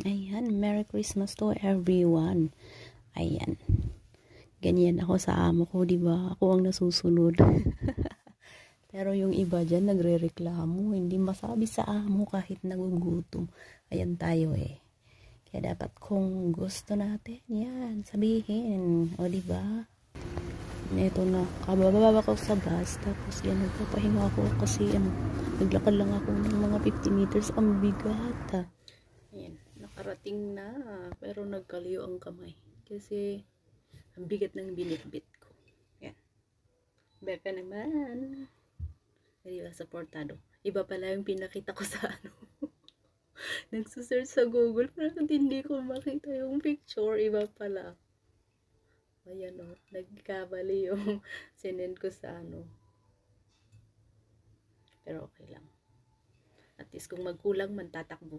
Ayan, Merry Christmas to everyone. Ayan. Ganyan ako sa amo ko, di ba? Ako ang nasusunod. Pero yung iba dyan nagre-reklamo, hindi masabi sa amo kahit nagugutom. Ayan tayo eh. Kaya dapat kung gusto natin, yan, sabihin. O di ba? Ito na, kabababa ko sa bus, tapos yan, nagpapahinga ako kasi naglakad lang ako ng mga 50 meters, ang bigat. Ayan, nakarating na, pero nagkaliyo ang kamay. Kasi, ang bigat ng binitbit ko. Ayan. Beka naman. Diba, supportado. Iba pala yung pinakita ko sa nagsusearch sa Google, pero hindi ko makita yung picture. Iba pala. Ayan o, nagkabali yung sinend ko sa Pero okay lang. At least kung magkulang man, tatakbo